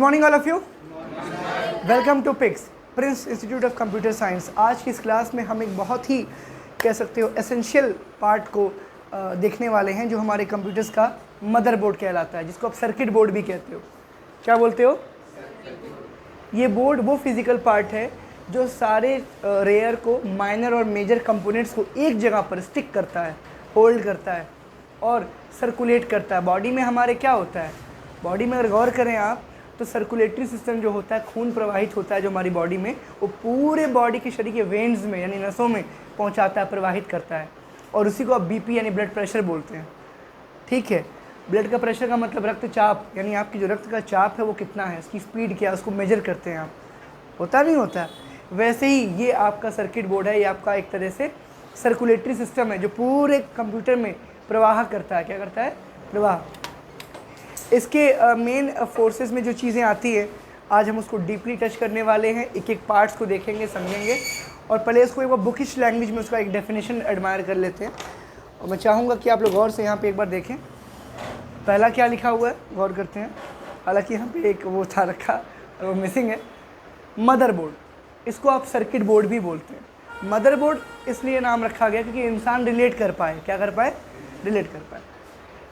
Morning all of you, welcome to pics prince institute of computer science. आज की इस class में हम एक बहुत ही कह सकते हो एसेंशियल पार्ट को देखने वाले हैं जो हमारे कंप्यूटर्स का मदरबोर्ड कहलाता है, जिसको आप सर्किट बोर्ड भी कहते हो। क्या बोलते हो? ये बोर्ड वो फिजिकल पार्ट है जो सारे रेयर को, माइनर और मेजर कंपोनेंट्स को एक जगह पर स्टिक करता है, होल्ड करता है और सर्कुलेट करता है। बॉडी में हमारे क्या होता है, बॉडी में अगर गौर करें आप तो सर्कुलेटरी सिस्टम जो होता है, खून प्रवाहित होता है जो हमारी बॉडी में, वो पूरे बॉडी के शरीर के वेन्स में यानी नसों में पहुंचाता है, प्रवाहित करता है, और उसी को आप बीपी यानी ब्लड प्रेशर बोलते हैं। ठीक है, ब्लड का प्रेशर का मतलब रक्तचाप, यानी आपकी जो रक्त का चाप है वो कितना है, उसकी स्पीड क्या है, उसको मेजर करते हैं आप। होता नहीं होता? वैसे ही ये आपका सर्किट बोर्ड है, ये आपका एक तरह से सर्कुलेटरी सिस्टम है जो पूरे कंप्यूटर में प्रवाह करता है। क्या करता है? प्रवाह। इसके मेन फोर्सेस में जो चीज़ें आती है आज हम उसको डीपली टच करने वाले हैं, एक एक पार्ट्स को देखेंगे, समझेंगे, और पहले इसको एक बार बुकिश लैंग्वेज में उसका एक डेफिनेशन एडमायर कर लेते हैं। और मैं चाहूँगा कि आप लोग गौर से यहाँ पे एक बार देखें पहला क्या लिखा हुआ है, गौर करते हैं। हालांकि यहाँ पे एक वो था रखा, वो मिसिंग है, मदरबोर्ड। इसको आप सर्किट बोर्ड भी बोलते हैं। मदरबोर्ड इसलिए नाम रखा गया क्योंकि इंसान रिलेट कर पाए। क्या कर पाए? रिलेट कर पाए।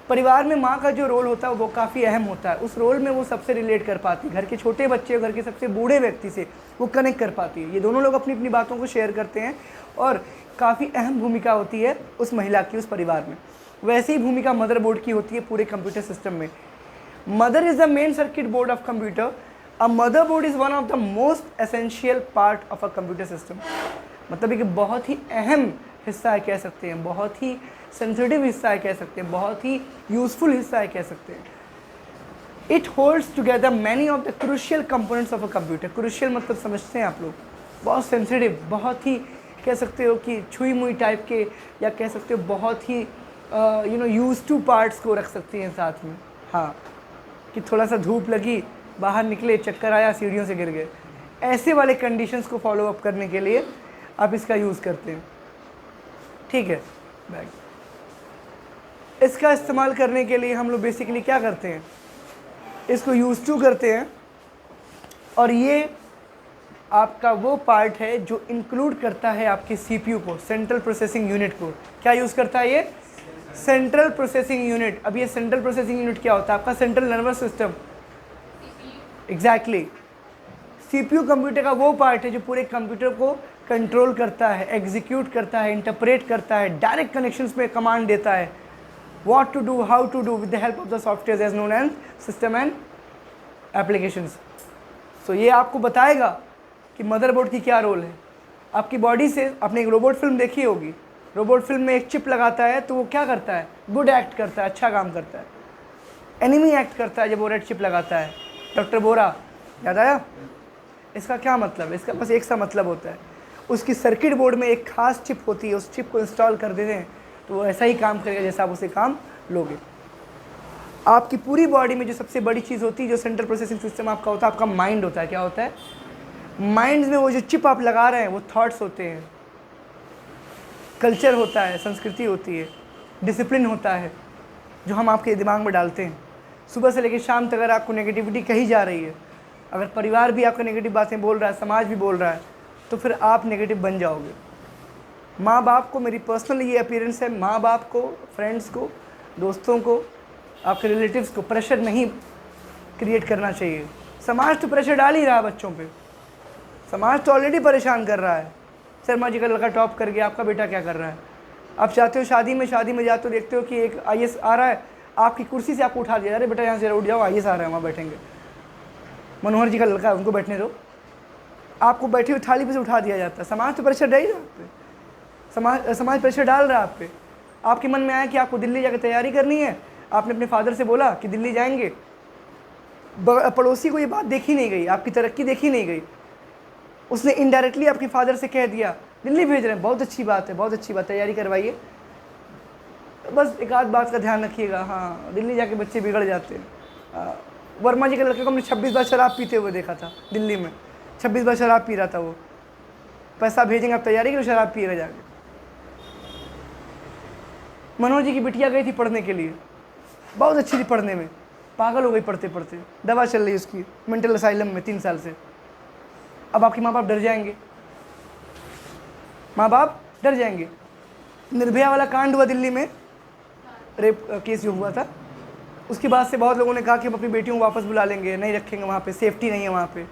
परिवार में माँ का जो रोल होता है वो काफ़ी अहम होता है। उस रोल में वो सबसे रिलेट कर पाती है, घर के छोटे बच्चे और घर के सबसे बूढ़े व्यक्ति से वो कनेक्ट कर पाती है। ये दोनों लोग अपनी अपनी बातों को शेयर करते हैं और काफ़ी अहम भूमिका होती है उस महिला की, उस परिवार में। वैसी ही भूमिका मदरबोर्ड की होती है पूरे कंप्यूटर सिस्टम में। Mother is the main circuit board of computer. A motherboard is one of the most essential part of a computer system. मतलब एक बहुत ही अहम हिस्सा है कह सकते हैं, बहुत ही सेंसिटिव हिस्सा है कह सकते हैं, बहुत ही यूजफुल हिस्सा है कह सकते हैं। It holds together many of the crucial components of a computer. Crucial मतलब समझते हैं आप लोग, बहुत सेंसिटिव, बहुत ही कह सकते हो कि छुई मुई टाइप के, या कह सकते हो बहुत ही यूज टू पार्ट्स को रख सकती हैं साथ में। हाँ, कि थोड़ा सा धूप लगी, बाहर निकले, चक्कर आया, सीढ़ियों से गिर गए, ऐसे वाले कंडीशंस को फॉलो अप करने के लिए आप इसका यूज़ करते हैं। ठीक है, बैग इसका इस्तेमाल करने के लिए हम लोग बेसिकली क्या करते हैं, इसको यूज टू करते हैं। और ये आपका वो पार्ट है जो इंक्लूड करता है आपके सीपीयू को, सेंट्रल प्रोसेसिंग यूनिट को। क्या यूज़ करता है ये? Central processing unit. अब ये सेंट्रल प्रोसेसिंग यूनिट क्या होता है? आपका central nervous system. Exactly. CPU computer का वो पार्ट है जो पूरे कंप्यूटर को कंट्रोल करता है, एग्जीक्यूट करता है, इंटरप्रेट करता है, डायरेक्ट कनेक्शंस में कमांड देता है, what to do, how to do with the help of the software as known as system and applications. So ये आपको बताएगा कि मदरबोर्ड की क्या रोल है। आपकी बॉडी से आपने एक रोबोट फिल्म देखी होगी, रोबोट फिल्म में एक चिप लगाता है तो वो क्या करता है? गुड एक्ट करता है, अच्छा काम करता है। एनिमी एक्ट करता है जब वो रेड चिप लगाता है। डॉक्टर बोरा, याद आया? इसका क्या मतलब है? इसका बस एक सा मतलब होता है, उसकी सर्किट बोर्ड में एक खास चिप होती है, उस चिप को इंस्टॉल कर देते हैं तो वो ऐसा ही काम करेगा जैसा आप उसे काम लोगे। आपकी पूरी बॉडी में जो सबसे बड़ी चीज़ होती है, जो सेंट्रल प्रोसेसिंग सिस्टम आपका होता है, आपका माइंड होता है। क्या होता है? माइंड में वो जो चिप आप लगा रहे हैं वो थॉट्स होते हैं, कल्चर होता है, संस्कृति होती है, डिसिप्लिन होता है जो हम आपके दिमाग में डालते हैं। सुबह से लेकर शाम तक अगर आपको नेगेटिविटी कही जा रही है, अगर परिवार भी आपको नेगेटिव बातें बोल रहा है, समाज भी बोल रहा है, तो फिर आप नेगेटिव बन जाओगे। माँ बाप को, मेरी पर्सनल ये अपीयरेंस है, माँ बाप को, फ्रेंड्स को, दोस्तों को, आपके रिलेटिव्स को प्रेशर नहीं क्रिएट करना चाहिए। समाज तो प्रेशर डाल ही रहा है बच्चों पे, समाज तो ऑलरेडी परेशान कर रहा है। शर्मा जी का लड़का टॉप कर गया, आपका बेटा क्या कर रहा है? आप चाहते हो शादी में जाते हो, देखते हो कि एक आईएएस आ रहा है, आपकी कुर्सी से आपको उठा दिया, अरे बेटा यहाँ से उठ जाओ, आईएएस आ रहा है, वहाँ बैठेंगे। मनोहर जी का लड़का है, उनको बैठने दो, आपको बैठी हुई थाली पे से उठा दिया जाता है। समाज तो प्रेशर डाल ही रहा है, समाज प्रेशर डाल रहा है आप पे। आपके मन में आया कि आपको दिल्ली जाकर तैयारी करनी है, आपने अपने फादर से बोला कि दिल्ली जाएंगे, पड़ोसी को ये बात देखी नहीं गई, आपकी तरक्की देखी नहीं गई, उसने इनडायरेक्टली आपके फादर से कह दिया दिल्ली भेज रहे हैं, बहुत अच्छी बात है, बहुत अच्छी बात, तैयारी करवाइए। बस एक आध बात का ध्यान रखिएगा, हाँ दिल्ली जाके बच्चे बिगड़ जाते हैं। वर्मा जी के लड़के को हमने 26 बार शराब पीते हुए देखा था दिल्ली में, 26 बार शराब पी रहा था वो। पैसा भेजेंगे आप तैयारी करो, शराब पिएगा जाके। मनोज जी की बिटिया गई थी पढ़ने के लिए, बहुत अच्छी थी पढ़ने में, पागल हो गई पढ़ते पढ़ते, दवा चल रही उसकी मेंटल असाइलम में 3 साल से। अब आपके माँ बाप डर जाएंगे, माँ बाप डर जाएंगे। निर्भया वाला कांड हुआ दिल्ली में, रेप केस जो हुआ था, उसके बाद से बहुत लोगों ने कहा कि हम अपनी बेटियों को वापस बुला लेंगे, नहीं रखेंगे वहाँ पे, सेफ्टी नहीं है वहाँ पे,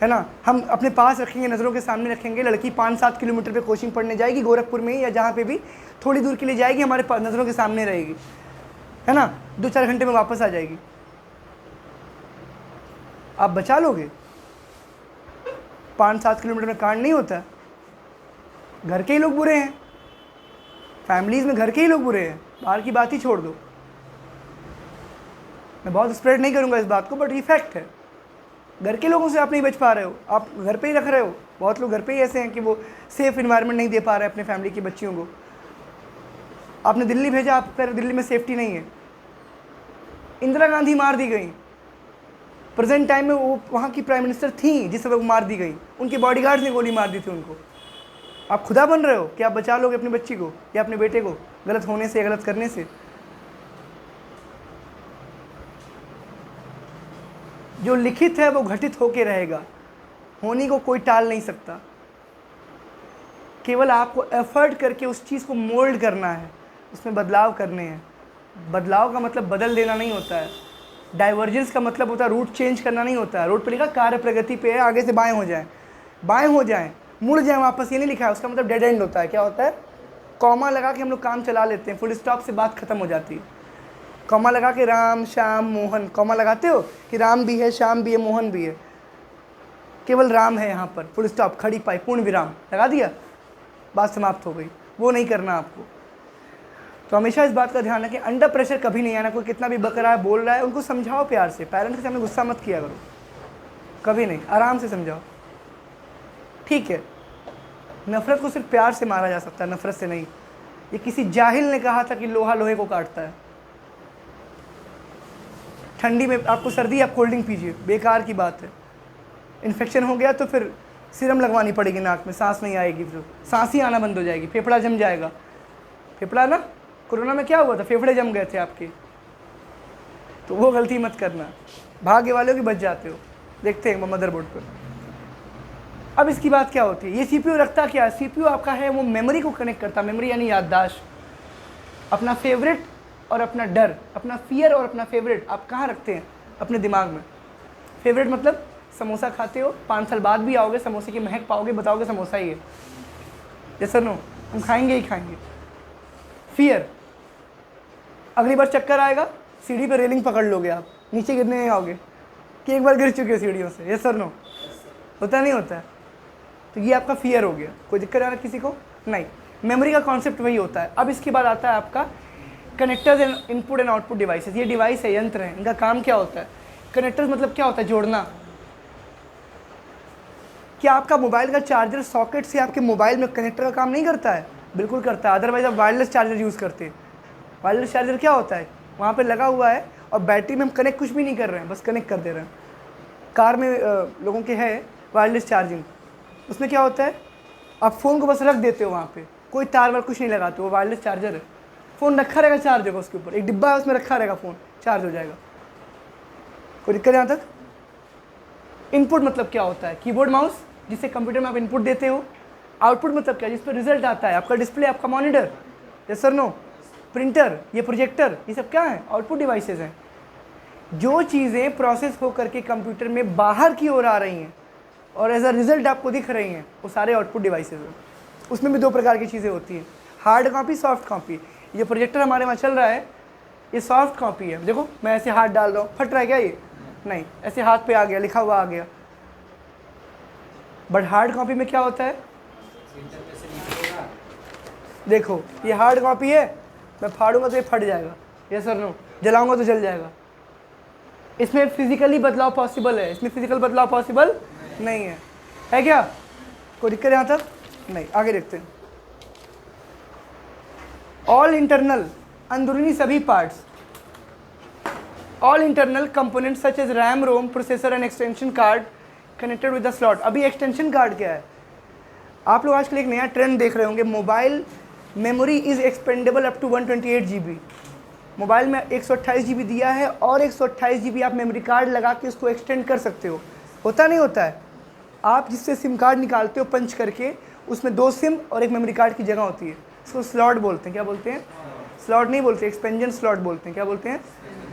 है ना। हम अपने पास रखेंगे, नज़रों के सामने रखेंगे। लड़की 5-7 किलोमीटर पे कोचिंग पढ़ने जाएगी, गोरखपुर में या जहाँ पे भी, थोड़ी दूर के लिए जाएगी, हमारे नज़रों के सामने रहेगी, है ना। 2-4 घंटे में वापस आ जाएगी। आप बचा लोगे? 5-7 किलोमीटर में कांड नहीं होता। घर के ही लोग बुरे हैं, फैमिलीज़ में घर के ही लोग बुरे हैं, बाहर की बात ही छोड़ दो। मैं बहुत स्प्रेड नहीं करूँगा इस बात को, बट ये फैक्ट है। घर के लोगों से आप नहीं बच पा रहे हो, आप घर पे ही रख रहे हो। बहुत लोग घर पे ही ऐसे हैं कि वो सेफ इन्वायरमेंट नहीं दे पा रहे अपने फैमिली की बच्चियों को। आपने दिल्ली भेजा, आप कह रहे दिल्ली में सेफ्टी नहीं है। इंदिरा गांधी मार दी गई, प्रेजेंट टाइम में वो वहाँ की प्राइम मिनिस्टर थी जिस वक्त मार दी गई, उनके बॉडीगार्ड्स ने गोली मार दी थी उनको। आप खुदा बन रहे हो कि आप बचा लोगे अपनी बच्ची को या अपने बेटे को गलत होने से, गलत करने से। जो लिखित है वो घटित होके रहेगा, होने को कोई टाल नहीं सकता। केवल आपको एफर्ट करके उस चीज़ को मोल्ड करना है, उसमें बदलाव करने हैं। बदलाव का मतलब बदल देना नहीं होता है। डाइवर्जेंस का मतलब होता है रूट चेंज करना नहीं होता है। रोड पर लिखा कार्य प्रगति पे है, आगे से बाएं हो जाएं, बाएं हो जाएं, मुड़ जाएं वापस, ये नहीं लिखा है। उसका मतलब डेड एंड होता है। क्या होता है? कॉमा लगा के हम लोग काम चला लेते हैं, फुल स्टॉप से बात खत्म हो जाती है। कॉमा लगा के राम श्याम मोहन, कॉमा लगाते हो कि राम भी है, श्याम भी है, मोहन भी है, केवल राम है यहाँ पर, फुल स्टॉप, खड़ी पाई, पूर्ण विराम लगा दिया, बात समाप्त हो गई। वो नहीं करना आपको। तो हमेशा इस बात का ध्यान रखें, अंडर प्रेशर कभी नहीं आना। कोई कितना भी बक रहा है, बोल रहा है, उनको समझाओ प्यार से। पेरेंट्स के सामने गुस्सा मत किया करो, कभी नहीं, आराम से समझाओ, ठीक है। नफरत को सिर्फ प्यार से मारा जा सकता है, नफरत से नहीं। ये किसी जाहिल ने कहा था कि लोहा लोहे को काटता है। ठंडी में आपको सर्दी, आप कोल्ड ड्रिंक पीजिए, बेकार की बात है। इन्फेक्शन हो गया तो फिर सीरम लगवानी पड़ेगी नाक में, सांस नहीं आएगी, फिर सांस ही आना बंद हो जाएगी, फेफड़ा जम जाएगा। फेफड़ा ना, कोरोना में क्या हुआ था, फेफड़े जम गए थे आपके। तो वो गलती मत करना, भाग्य वालों की बच जाते हो। देखते हैं मदरबोर्ड पर। अब इसकी बात क्या होती है, ये सीपीयू रखता क्या है? सीपीयू आपका है वो मेमोरी को कनेक्ट करता है। मेमोरी यानी याददाश्त, अपना फेवरेट और अपना डर, अपना फियर और अपना फेवरेट आप कहाँ रखते हैं? अपने दिमाग में। फेवरेट मतलब समोसा खाते हो, 5 साल बाद भी आओगे, समोसे की महक पाओगे, बताओगे समोसा ही है, जैसा नो, हम खाएंगे ही खाएंगे। फियर, अगली बार चक्कर आएगा, सीढ़ी पे रेलिंग पकड़ लोगे आप, नीचे गिरने नहीं आओगे कि एक बार गिर चुके हो सीढ़ियों से, यस सर नो, होता नहीं होता है। तो ये आपका फियर हो गया। कोई दिक्कत आ रहा है किसी को? नहीं। मेमोरी का कॉन्सेप्ट वही होता है। अब इसके बाद आता है आपका connectors and input and output devices. ये डिवाइस है, यंत्र है, इनका काम क्या होता है? कनेक्टर्स मतलब क्या होता है? जोड़ना। क्या आपका मोबाइल का चार्जर सॉकेट से आपके मोबाइल में कनेक्टर का काम नहीं करता है? बिल्कुल करता है, अदरवाइज आप वायरलेस चार्जर यूज़ करते हैं। वायरलेस चार्जर क्या होता है? वहाँ पे लगा हुआ है और बैटरी में हम कनेक्ट कुछ भी नहीं कर रहे हैं, बस कनेक्ट कर दे रहे हैं। कार में लोगों के है वायरलेस चार्जिंग, उसमें क्या होता है? आप फ़ोन को बस रख देते हो वहाँ पे, कोई तार वार कुछ नहीं लगाते, वो वायरलेस चार्जर है। फ़ोन रखा रहेगा, चार्ज होगा उसके ऊपर, एक डिब्बा है उसमें रखा रहेगा, फ़ोन चार्ज हो जाएगा। कोई दिक्कत यहाँ तक? इनपुट मतलब क्या होता है? कीबोर्ड माउस, जिससे कंप्यूटर में आप इनपुट देते हो। आउटपुट मतलब क्या? जिस पर रिजल्ट आता है, आपका डिस्प्ले, आपका monitor, yes sir no, printer, ये प्रोजेक्टर, ये सब क्या है? आउटपुट डिवाइसेस हैं। जो चीज़ें प्रोसेस हो करके कंप्यूटर में बाहर की ओर आ रही हैं और एज अ रिजल्ट आपको दिख रही हैं, वो सारे आउटपुट डिवाइसेस हैं। उसमें भी 2 प्रकार की चीज़ें होती हैं, हार्ड कॉपी, सॉफ्ट कॉपी। ये प्रोजेक्टर हमारे वहाँ चल रहा है, ये सॉफ्ट कॉपी है। देखो मैं ऐसे हाथ डाल रहा हूँ, फट रहा है क्या ये? नहीं, ऐसे हाथ पे आ गया, लिखा हुआ आ गया। बट हार्ड कॉपी में क्या होता है? देखो ये हार्ड कॉपी है, मैं फाड़ूंगा तो ये फट जाएगा, यस सर नो, जलाऊंगा तो जल जाएगा। इसमें फिजिकली बदलाव पॉसिबल है, इसमें फिजिकल बदलाव पॉसिबल नहीं है क्या? कोई दिक्कत यहाँ तक? नहीं। आगे देखते हैं। ऑल इंटरनल, अंदरूनी सभी parts, all internal components such as RAM, ROM, processor and extension card connected with the slot. अभी एक्सटेंशन कार्ड क्या है? आप लोग आजकल एक नया ट्रेंड देख रहे होंगे, mobile memory is expandable up to 128 GB। Mobile में 128 GB दिया है और 128 GB आप मेमोरी कार्ड लगा के उसको एक्सटेंड कर सकते हो। होता नहीं होता है? आप जिससे सिम कार्ड निकालते हो पंच करके, उसमें 2 सिम और एक मेमोरी कार्ड की जगह होती है, इसको स्लॉट बोलते हैं। क्या बोलते हैं? स्लॉट नहीं बोलते, एक्सपेंजन स्लॉट बोलते हैं। क्या बोलते हैं?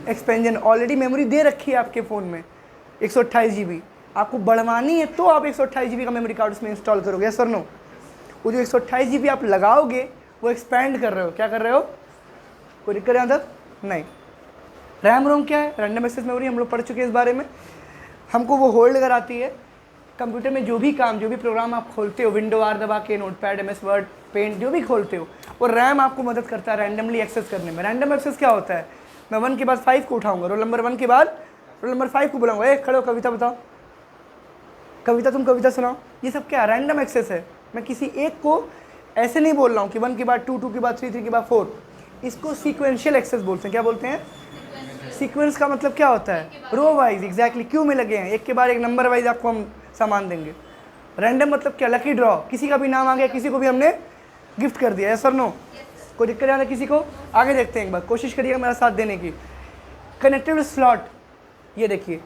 एक्सपेंजन। ऑलरेडी मेमोरी दे रखी है आपके फ़ोन में 128 GB, आपको बढ़वानी है तो आप 128 GB का मेमोरी कार्ड उसमें इंस्टॉल करोगे। यस और नो? वो जो 128 GB आप लगाओगे वो एक्सपैंड कर रहे हो। क्या कर रहे हो? कोई दिक्कत यहाँ तक? नहीं। रैम रोम क्या है? रैंडम एक्सेस मेमोरी, हम लोग पढ़ चुके हैं इस बारे में। हमको वो होल्ड कराती है कंप्यूटर में जो भी काम, जो भी प्रोग्राम आप खोलते हो, विंडो आर दबा के, नोटपैड, MS वर्ड, पेंट, जो भी खोलते हो, वो रैम आपको मदद करता है रैंडमली एक्सेस करने में। रैंडम एक्सेस क्या होता है? मैं 1 के बाद 5 को उठाऊंगा, रोल नंबर 1 के बाद रोल नंबर 5 को बुलाऊंगा, खड़े हो, कविता बताओ, कविता तुम कविता सुनाओ। ये सब क्या? रैंडम एक्सेस है। मैं किसी एक को ऐसे नहीं बोल रहा हूँ कि 1 के बाद 2, 2 के बाद 3, 3 के बाद 4। इसको सीक्वेंशियल एक्सेस बोलते हैं। क्या बोलते हैं? सीक्वेंस का मतलब क्या होता है? रो वाइज, एग्जैक्टली, क्यों में लगे हैं, एक के बाद एक नंबर वाइज आपको हम सामान देंगे। रैंडम मतलब क्या? लकी ड्रॉ, किसी का भी नाम आ गया, किसी को भी हमने गिफ्ट कर दिया। यस और नो? कोई दिक्कत है किसी को? आगे देखते हैं, एक बार कोशिश करिएगा मेरा साथ देने की। कनेक्टेड स्लॉट, ये देखिए,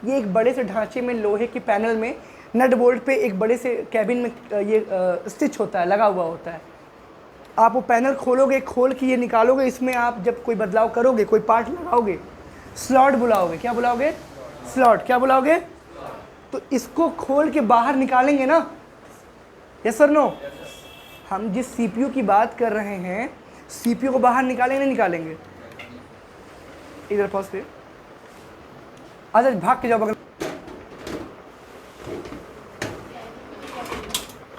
ये एक बड़े से ढांचे में लोहे के पैनल में नट बोल्ट पे एक बड़े से कैबिन में ये स्टिच होता है, लगा हुआ होता है। आप वो पैनल खोलोगे, खोल के ये निकालोगे, इसमें आप जब कोई बदलाव करोगे, कोई पार्ट लगाओगे, स्लॉट बुलाओगे। क्या बुलाओगे? स्लॉट। क्या बुलाओगे? तो इसको खोल के बाहर निकालेंगे ना। यस और नो? हम जिस CPU की बात कर रहे हैं, CPU को बाहर निकालेंगे नहीं निकालेंगे? इधर पॉज पे, अच्छा भाग के जाओ बगल।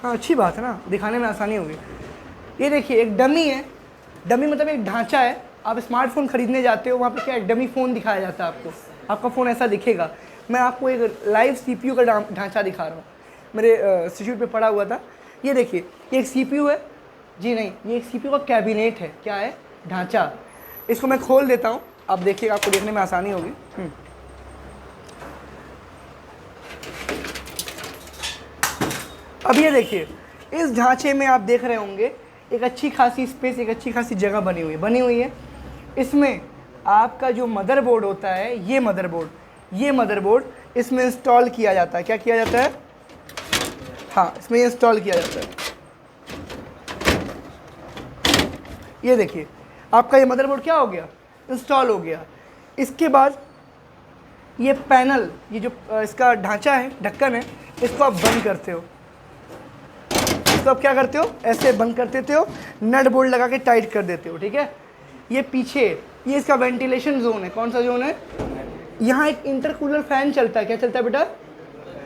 हाँ अच्छी बात है ना, दिखाने में आसानी होगी। ये देखिए एक डमी है। डमी मतलब एक ढांचा है। आप स्मार्टफोन खरीदने जाते हो, वहाँ पे क्या, एक डमी फ़ोन दिखाया जाता है आपको। आपका फ़ोन ऐसा दिखेगा। मैं आपको एक लाइव CPU का ढांचा दिखा रहा हूँ, मेरे इंस्टीट्यूट पे पढ़ा हुआ था। ये देखिए, ये एक CPU है जी, नहीं, ये एक CPU का कैबिनेट है। क्या है? ढांचा। इसको मैं खोल देता हूँ, आप देखिएगा, आपको देखने में आसानी होगी। अब ये देखिए, इस ढांचे में आप देख रहे होंगे एक अच्छी खासी स्पेस, एक अच्छी खासी जगह बनी हुई है। इसमें आपका जो मदरबोर्ड होता है, ये मदरबोर्ड इसमें इंस्टॉल किया जाता है। क्या किया जाता है? हाँ, इसमें इंस्टॉल किया जाता है। ये देखिए, आपका ये मदरबोर्ड क्या हो गया? इंस्टॉल हो गया। इसके बाद ये पैनल, ये जो इसका ढांचा है, ढक्कन है, इसको आप बंद करते हो। तो आप क्या करते हो? ऐसे बंद कर देते हो, नट बोल्ट लगा के टाइट कर देते हो। ठीक है? ये पीछे, ये इसका वेंटिलेशन जोन है। कौन सा जोन है? यहाँ एक इंटरकूलर फैन चलता है। क्या चलता है बेटा?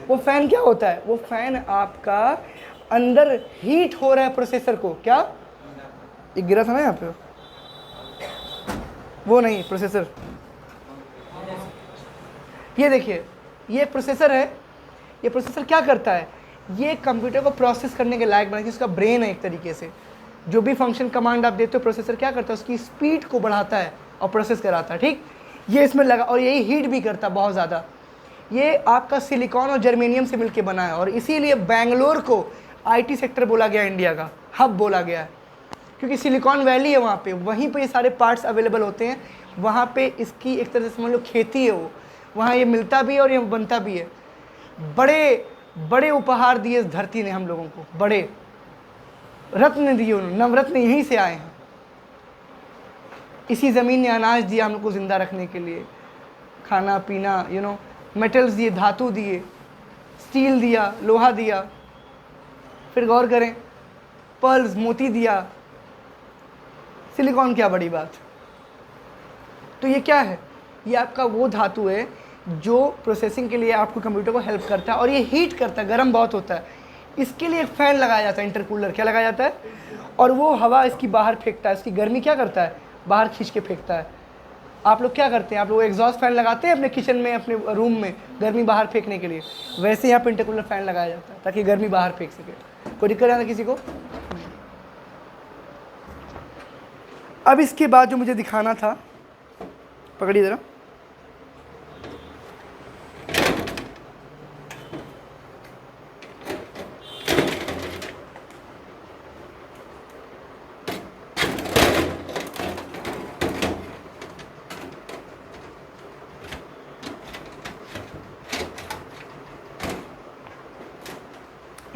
वो फैन क्या होता है? वो फैन आपका अंदर हीट हो रहा है प्रोसेसर को। क्या? एक गिरा था ना यहाँ पे, वो नहीं, प्रोसेसर। ये देखिए, ये प्रोसेसर है। ये प्रोसेसर क्या करता है? ये कंप्यूटर को प्रोसेस करने के लायक बना, इसका ब्रेन है एक तरीके से। जो भी फंक्शन कमांड आप देते हो, प्रोसेसर क्या करता है? उसकी स्पीड को बढ़ाता है और प्रोसेस कराता है। ठीक? ये इसमें लगा, और यही हीट भी करता है बहुत ज़्यादा। ये आपका सिलिकॉन और जर्मेनियम से मिलकर बना है, और इसीलिए बेंगलोर को IT सेक्टर बोला गया, इंडिया का हब बोला गया है, क्योंकि सिलिकॉन वैली है वहाँ पे, वहीं पे ये सारे पार्ट्स अवेलेबल होते हैं। वहाँ पे इसकी एक तरह से समझ लो खेती है वो, वहाँ ये मिलता भी है और ये बनता भी है। बड़े बड़े उपहार दिए इस धरती ने हम लोगों को, बड़े रत्न दिए उन्होंने, नवरत्न यहीं से आए हैं। इसी ज़मीन ने अनाज दिया हम लोग को ज़िंदा रखने के लिए, खाना पीना, मेटल्स दिए, धातु दिए, स्टील दिया, लोहा दिया, फिर गौर करें, पर्ल्स, मोती दिया, सिलिकॉन, क्या बड़ी बात। तो ये क्या है? ये आपका वो धातु है जो प्रोसेसिंग के लिए आपको कंप्यूटर को हेल्प करता है, और ये हीट करता है, गर्म बहुत होता है। इसके लिए एक फ़ैन लगाया जाता है, इंटरकूलर। क्या लगाया जाता है? और वो हवा इसकी बाहर फेंकता है, इसकी गर्मी क्या करता है? बाहर खींच के फेंकता है। आप लोग क्या करते हैं? आप लोग एग्जॉस्ट फैन लगाते हैं अपने किचन में, अपने रूम में, गर्मी बाहर फेंकने के लिए। वैसे यहाँ पर इंटरकूलर फ़ैन लगाया जाता है ताकि गर्मी बाहर फेंक सके। कोई दिक्कत है किसी को? अब इसके बाद जो मुझे दिखाना था, पकड़िए ज़रा,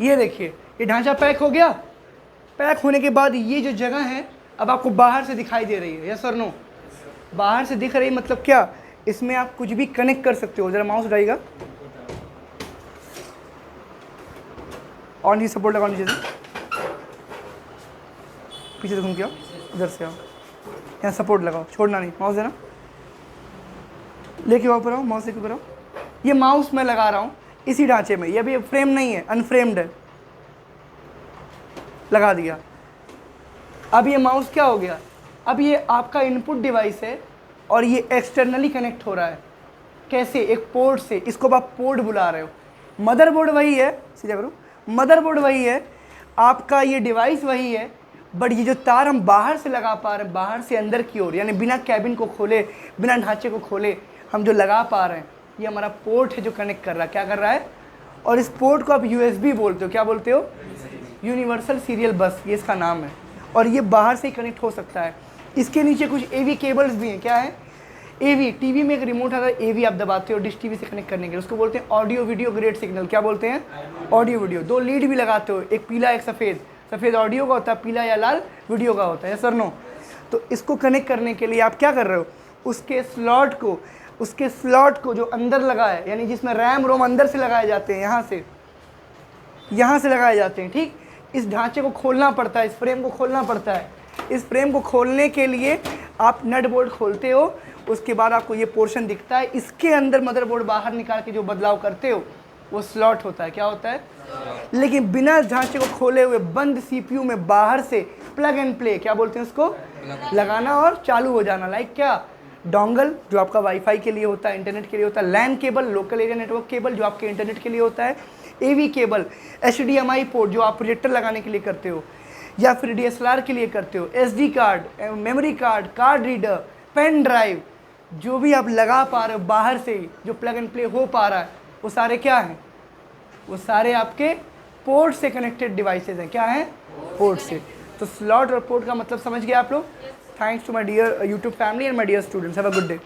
ये देखिए ये ढांचा पैक हो गया। पैक होने के बाद ये जो जगह है अब आपको बाहर से दिखाई दे रही है, यस और नो? बाहर से दिख रही है मतलब क्या, इसमें आप कुछ भी कनेक्ट कर सकते हो। जरा माउस उठाइएगा, ऑन ही सपोर्ट लगा नीचे से, पीछे से घूम के आओ, इधर से आओ, यहाँ सपोर्ट लगाओ, छोड़ना नहीं, माउस देना, लेके ऊपर आओ, माउस लेके ऊपर आओ। ये माउस मैं लगा रहा हूँ इसी ढांचे में, ये अभी फ्रेम नहीं है, अनफ्रेम्ड है, लगा दिया। अब ये माउस क्या हो गया, अब ये आपका इनपुट डिवाइस है और ये एक्सटर्नली कनेक्ट हो रहा है। कैसे? एक पोर्ट से, इसको आप पोर्ट बुला रहे हो। मदरबोर्ड वही है, सीधा करो, मदरबोर्ड वही है, आपका ये डिवाइस वही है, बट ये जो तार हम बाहर से लगा पा रहे हैं, बाहर से अंदर की ओर, यानी बिना कैबिन को खोले, बिना ढांचे को खोले हम जो लगा पा रहे हैं, ये हमारा पोर्ट है जो कनेक्ट कर रहा है। क्या कर रहा है? और इस पोर्ट को आप USB बोलते हो। क्या बोलते हो? यूनिवर्सल सीरियल बस, ये इसका नाम है। और ये बाहर से ही कनेक्ट हो सकता है। इसके नीचे कुछ AV केबल्स भी हैं। क्या है? AV, टीवी में एक रिमोट आता है, AV आप दबाते हो डिश TV से कनेक्ट करने के लिए, उसको बोलते हैं ऑडियो वीडियो ग्रेड सिग्नल। क्या बोलते हैं? Audio video. 2 लीड भी लगाते हो, एक पीला एक सफ़ेद, सफ़ेद ऑडियो का होता है, पीला या लाल वीडियो का होता है, सर नो? तो इसको कनेक्ट करने के लिए आप क्या कर रहे हो, उसके स्लॉट को जो अंदर लगा है, यानी जिसमें रैम रोम अंदर से लगाए जाते हैं, यहाँ से लगाए जाते हैं, ठीक? इस ढांचे को खोलना पड़ता है, इस फ्रेम को खोलना पड़ता है। इस फ्रेम को खोलने के लिए आप नट बोल्ट खोलते हो, उसके बाद आपको ये पोर्शन दिखता है, इसके अंदर मदरबोर्ड बाहर निकाल के जो बदलाव करते हो वो स्लॉट होता है। क्या होता है? लेकिन बिना ढांचे को खोले हुए बंद CPU में बाहर से प्लग एंड प्ले, क्या बोलते हैं उसको, लगाना और चालू हो जाना। लाइक क्या? डोंगल जो आपका वाईफाई के लिए होता है, इंटरनेट के लिए होता है, LAN cable local area network cable जो आपके इंटरनेट के लिए होता है, AV केबल, HDMI पोर्ट जो आप प्रोजेक्टर लगाने के लिए करते हो, या फिर DSLR के लिए करते हो, SD card, memory card, card reader, pen drive, जो भी आप लगा पा रहे हो बाहर से ही, जो प्लग एंड प्ले हो पा रहा है, वो सारे क्या हैं? वो सारे आपके पोर्ट से कनेक्टेड डिवाइसेज हैं। क्या हैं? पोर्ट से। तो स्लॉट और पोर्ट का मतलब समझ गए आप लोग? Thanks to my dear YouTube family and my dear students, have a good day.